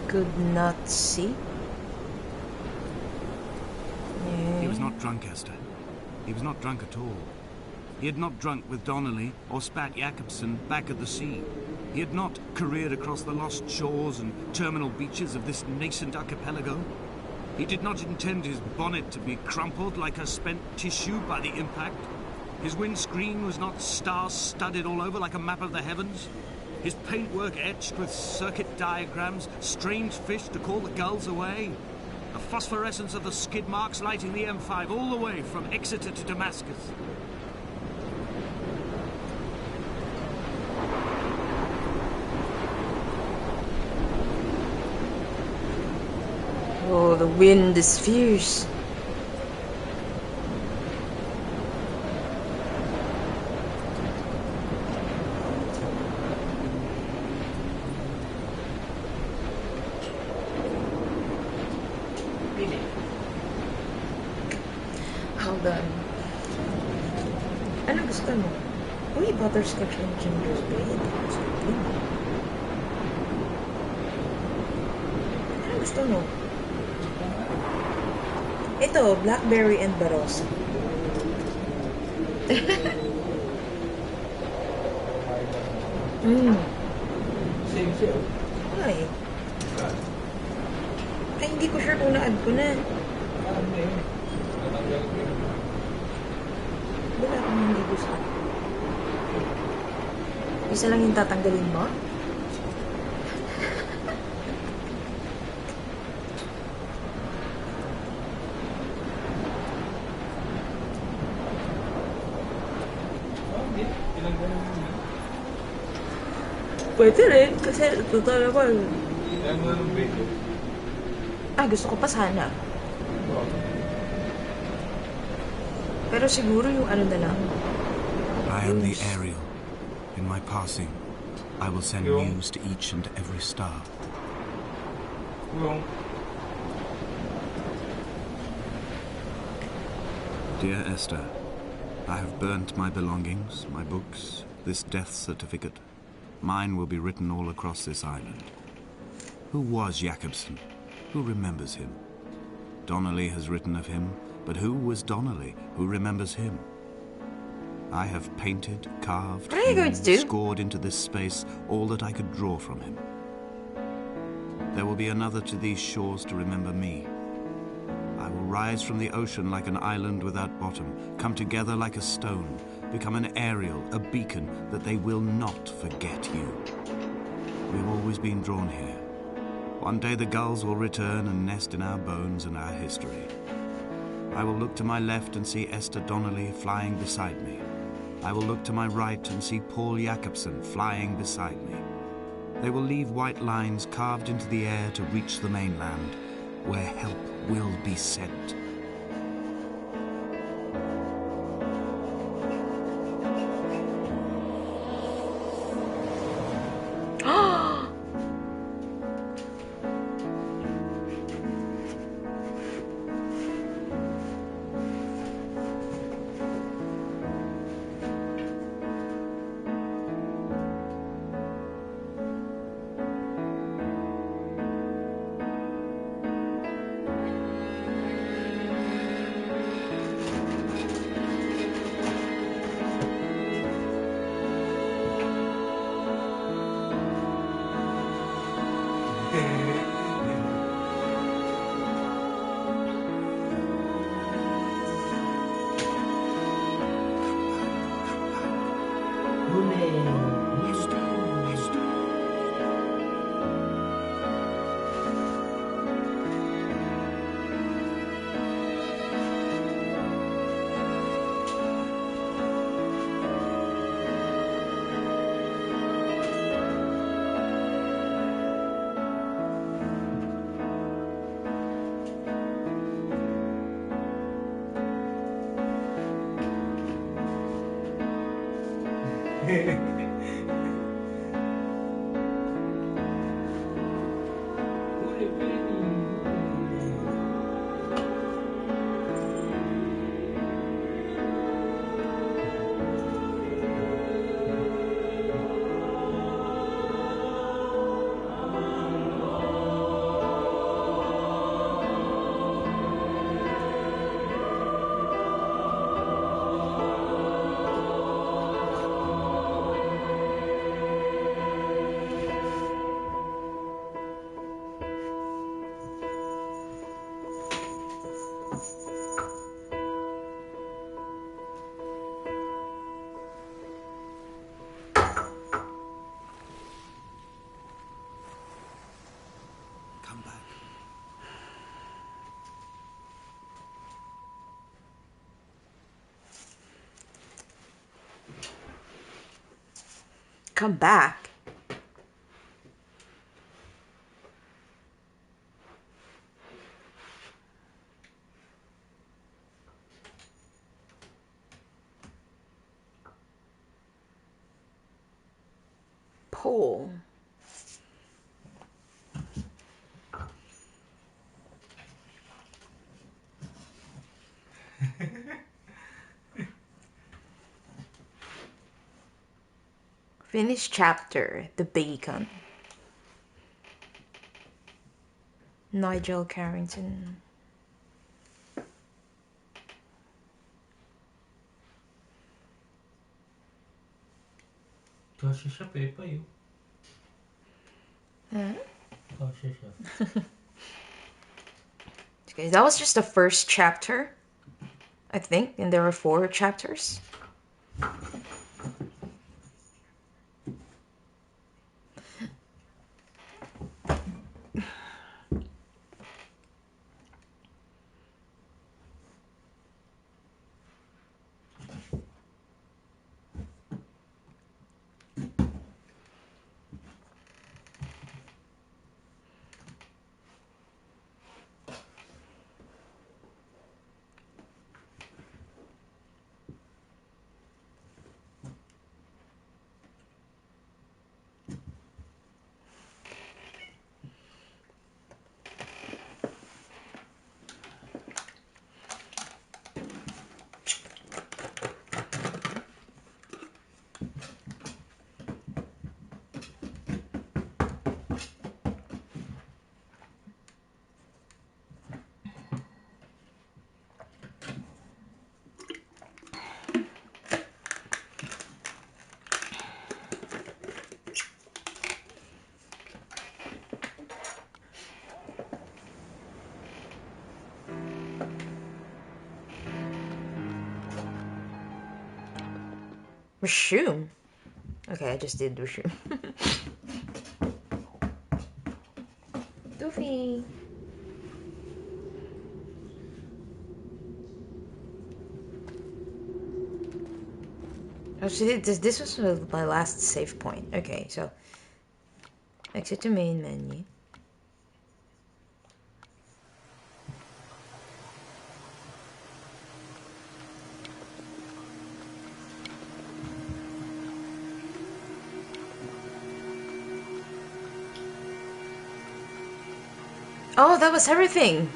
Could not see. Yeah. He was not drunk, Esther. He was not drunk at all. He had not drunk with Donnelly or spat Jakobsen back at the sea. He had not careered across the lost shores and terminal beaches of this nascent archipelago. He did not intend his bonnet to be crumpled like a spent tissue by the impact. His windscreen was not star-studded all over like a map of the heavens. His paintwork etched with circuit diagrams, strange fish to call the gulls away. The phosphorescence of the skid marks lighting the M5 all the way from Exeter to Damascus. Oh, the wind is fierce. Hold on. Ano gusto mo? Uy, butterscotch and gingerbread. Ano gusto mo? Ito, blackberry and barossa. Same siya. Ay. Ay, hindi ko sure kung na-add ko na. Ano yun? Natanggal ko yun. Wala akong hindi gusto. Isa lang yung tatanggalin mo? Hindi. Tinanggal mo yun. Pwede rin, kasi totoo naman. Kaya mo na ng video. Gusto ko pa sana. Pero siguro yung ano na lang. I am the Ariel. In my passing, I will send news to each and every star. Yung Dear Esther, I have burnt my belongings, my books, this death certificate. Mine will be written all across this island. Who was Jakobsen? Who remembers him? Donnelly has written of him, but who was Donnelly? Who remembers him? I have painted, carved, What are you going to do? scored into this space all that I could draw from him. There will be another to these shores to remember me. I will rise from the ocean like an island without bottom, come together like a stone, become an Ariel, a beacon, that they will not forget you. We've always been drawn here. One day the gulls will return and nest in our bones and our history. I will look to my left and see Esther Donnelly flying beside me. I will look to my right and see Paul Jakobsen flying beside me. They will leave white lines carved into the air to reach the mainland, where help will be sent. Huli, Penny. Come back. Come back. Pull. Finish chapter. The Bacon. Nigel Carrington. Kasya siya, Pepa yun. Huh? Kasya siya. Okay, that was just the first chapter, I think, and there were 4 chapters. Resume. Okay, I just did resume. Doofy. Oh, so this was my last save point. Okay, so exit to main menu. Oh, that was everything.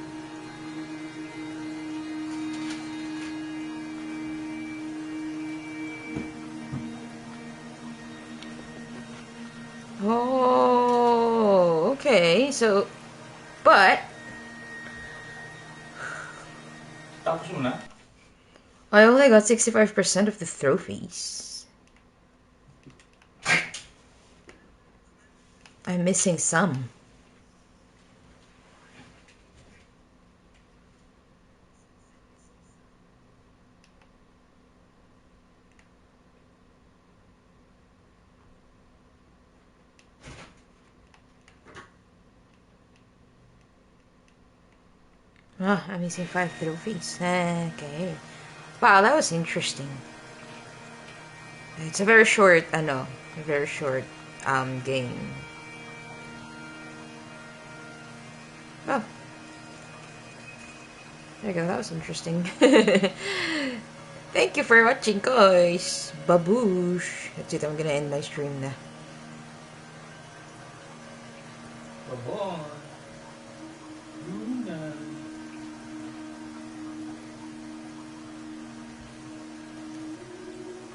Oh, okay. So, but Tapos mo na? I only got 65% of the trophies. I'm missing some. Ah, I'm missing 5 trophies. Okay. Wow, that was interesting. It's a very short, a very short game. Oh. There you go, that was interesting. Thank you for watching, guys. Baboosh. That's it. I'm gonna end my stream na. Bye-bye.